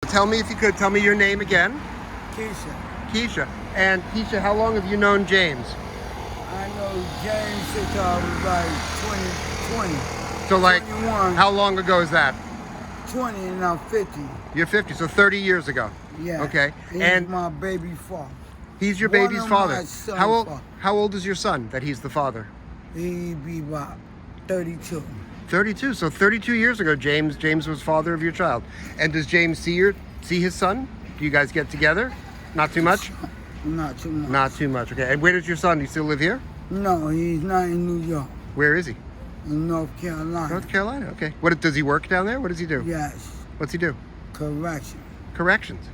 tell me, if you could, tell me your name again. Keisha. Keisha. And Keisha, how long have you known James? I know James since I was like 20. So like, 21. how long ago is that? 20 and I'm 50. You're 50, so 30 years ago. Yeah. Okay. He's And my baby father. he's your one baby's of father. my son's How old? father. How old is your son that he's the father? He be about 32. 32. So 32 years ago, James was father of your child. And does James see his son? Do you guys get together? Not too much? Not too much. Not too much. Okay. And where does your son? Do you still live here? No, he's not in New York. Where is he? In North Carolina. North Carolina. Okay. What does he work down there? What does he do? Yes. What's he do? Correction. Corrections.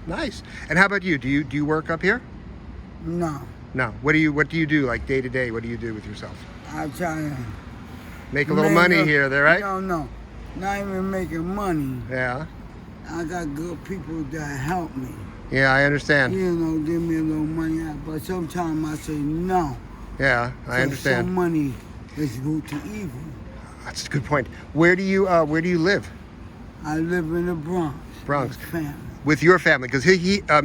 Nice. And how about you? Do you work up here? No. No. What do you do like day to day? What do you do with yourself? I try to Make a little money here, there, right? No. Not even making money. Yeah. I got good people that help me. Yeah, I understand. You know, give me a little money out. But sometimes I say no. Yeah, I Some understand. money is root to evil. That's a good point. Where do you live? I live in the Bronx. Bronx. with family. With your family, because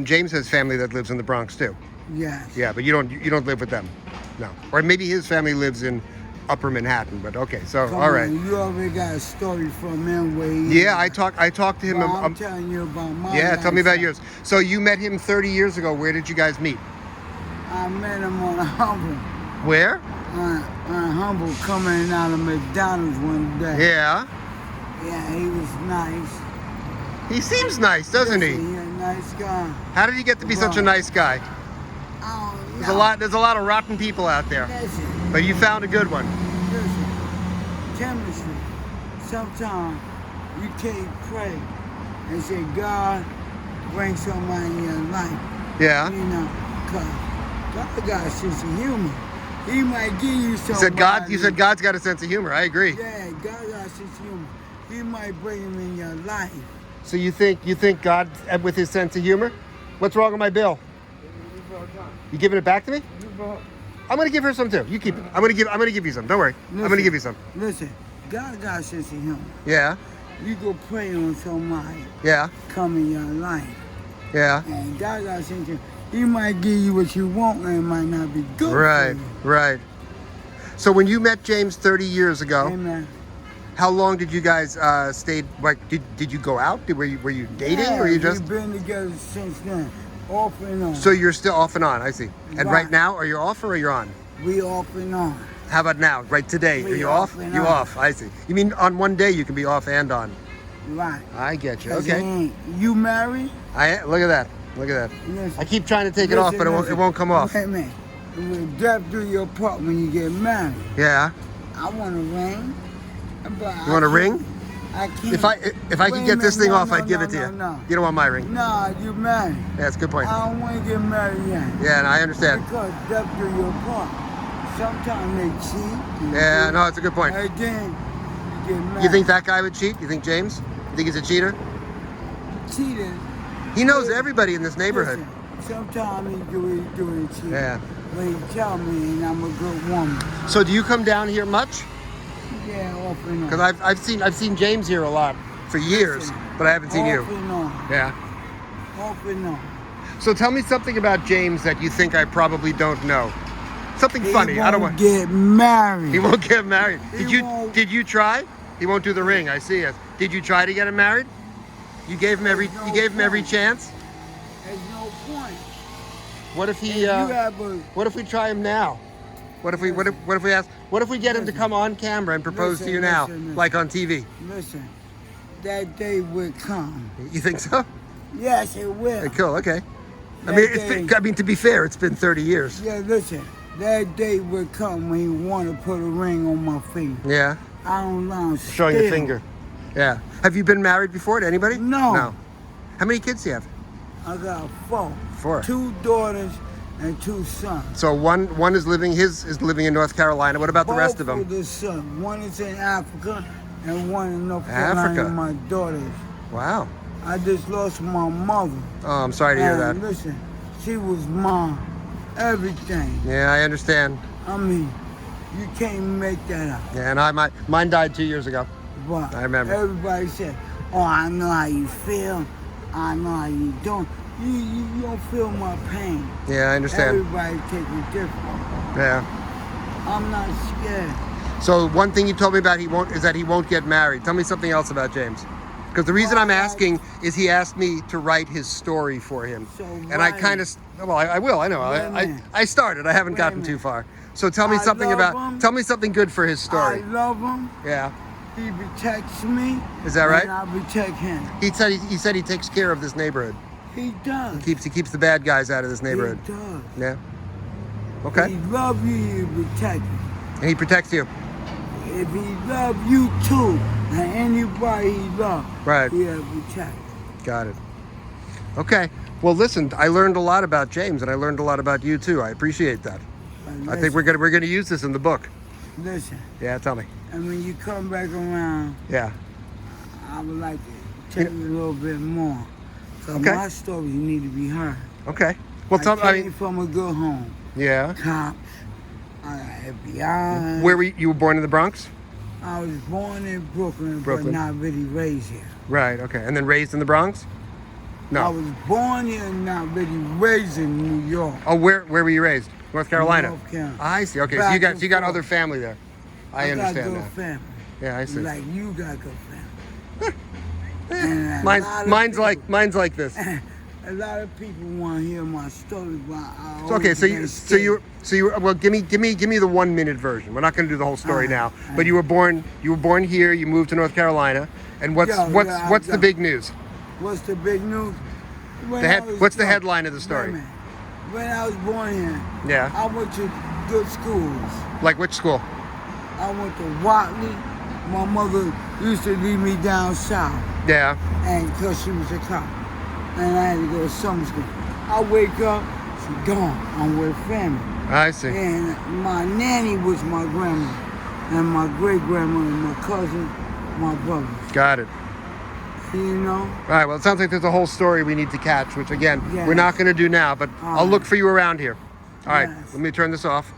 James has family that lives in the Bronx too. Yes. Yeah, but you don't live with them. No. Or maybe his family lives in Upper Manhattan, but okay. So Come all on, right. You already got a story from him where he Yeah, I talked to him. Well, I'm telling you about my yeah, tell me about lifestyle. yours. So you met him 30 years ago. Where did you guys meet? I met him on Humble. Where? On Humble coming out of McDonald's one day. Yeah. Yeah, he was nice. He seems nice, doesn't he? He's a nice guy. How did he get to be such a nice guy? I don't There's know. there's a lot of rotten people out there. Listen, But you found a good one. chemistry. Sometimes you can't pray and say, God, bring somebody in your life. Yeah. You know, because God got a sense of humor. He might give you You somebody. said God's got a sense of humor. I agree. Yeah, God got a sense of humor. He might bring him in your life. So you think God with his sense of humor? What's wrong with my bill? You giving it back to me? I'm gonna give her some too. You keep it. I'm gonna give you some. Don't worry. I'm gonna give you some. Listen, God got a sense of humor. Yeah. You go pray on somebody Yeah. come in your life. Yeah. And God got a sense of humor. He might give you what you want and it might not be good Right. for you. Right. So when you met James 30 years ago, Amen. how long did you guys stay? Like, did you go out? Were you dating, Yeah, or you just? we've been together since then, off and on. So you're still off and on. I see. And right Right. now, are you off or are you on? We off and on. How about now? Right today? We Are you off off? and You on. off? I see. You mean on one day you can be off and on? Right. I get you. 'Cause it Okay. ain't- You married? Look at that. Look at that. Listen. I keep trying to take it off, but it won't come off. Wait a minute. You deaf do your part when you get married. Yeah. I want a ring. But You want a ring? I can't. If I could Wait a get this minute. thing No, off, no, I'd give no, it to you. No. You don't want my ring. Nah, you married. Yeah, that's a good point. I don't want to get married yet. Yeah, and I understand. Because deaf do your part. Sometimes they cheat. Yeah, no, it's a good point. And then you get married. You think that guy would cheat? You think James? You think he's a cheater? cheated? He knows everybody in this neighborhood. Listen, sometimes he do it cheat. Yeah. But he tell me, and I'm a good woman. So do you come down here much? Yeah, off and on. Because I've seen James here a lot for years, Listen, but I haven't seen you. Off and on. Yeah. Off and on. So tell me something about James that you think I probably don't know. Something funny. He I don't won't want. get married. He won't get married. He won't. Did you try? He won't do the ring. I see it. Did you try to get him married? You gave him every point. chance. There's no point. What if he? If you have a What if we try him now? What if we get him to come on camera and propose to you now, Listen. like on TV? listen, that day will come. You think so? Yes, it will. Cool. Okay. I That mean, day- to be fair, it's been 30 years. Yeah, listen, that day will come when you want to put a ring on my finger. Yeah. I don't know. Showing the finger. Yeah. Have you been married before to anybody? No. No. How many kids do you have? I got 4. 4. 2 daughters and 2 sons. So one is living in North Carolina. What about the rest of them? Both the sons. One is in Africa and one in North Africa. Carolina. My daughters. Wow. I just lost my mother. Oh, I'm sorry to hear that. And listen, she was my everything. Yeah, I understand. I mean, you can't make that up. Yeah, and mine died 2 years ago. But I remember. everybody said, "Oh, I know how you feel. I know how you don't. You don't feel my pain. Yeah, I understand. Everybody take it different. Yeah. I'm not scared. So one thing you told me about is that he won't get married. Tell me something else about James. Because the reason I'm asking is he asked me to write his story for him. So And I kind of, well, I will, I know. Wait a minute. I started, I haven't Wait a gotten too minute. far. So tell me I something love about, him. tell me something good for his story. I love him. Yeah. He protects me. Is that right? And I protect him. He said he takes care of this neighborhood. He does. He keeps the bad guys out of this neighborhood. He does. Yeah. Okay. He love you, he protect you. And he protects you. If he love you too, and anybody he love, Right. he'll protect. Got it. Okay. Well, listen, I learned a lot about James, and I learned a lot about you too. I appreciate that. But I think we're gonna use this in the book. listen. Yeah, tell me. And when you come back around, Yeah. I would like to tell you a little bit more. So Okay. my story need to be heard. Okay. Well, tell me. I came from a good home. Yeah. Cops, FBI. Where you were born in the Bronx? I was born in Brooklyn, Brooklyn. but not really raised here. Right. Okay. And then raised in the Bronx? I No. was born here and not really raised in New York. Oh, where were you raised? North Carolina. North Carolina. I see. Okay. So Back you got and forth. other family there. I got understand good that. family. Yeah, I see. Like you got good family. And a Mine's lot of mine's like this. A lot of people want to hear my story, but I So, okay, always so get you scared. well, give me the 1 minute version. We're not going to do the whole story All now. right. But you were born here. You moved to North Carolina, and what's the big news? What's the big news? When The I head, was what's the young- headline of the Wait a story? minute. When I was born here, Yeah. I went to good schools. Like which school? I went to Watley. My mother used to leave me down south, Yeah. and because she was a cop, and I had to go to summer school. I wake up, she gone. I'm with family. I see. And my nanny was my grandma, and my great grandmother, my cousin, my brother. Got it. You know? All right. Well, it sounds like there's a whole story we need to catch, which again Yes. we're not going to do now. But All I'll look right. for you around here. All right. Yes. Let me turn this off.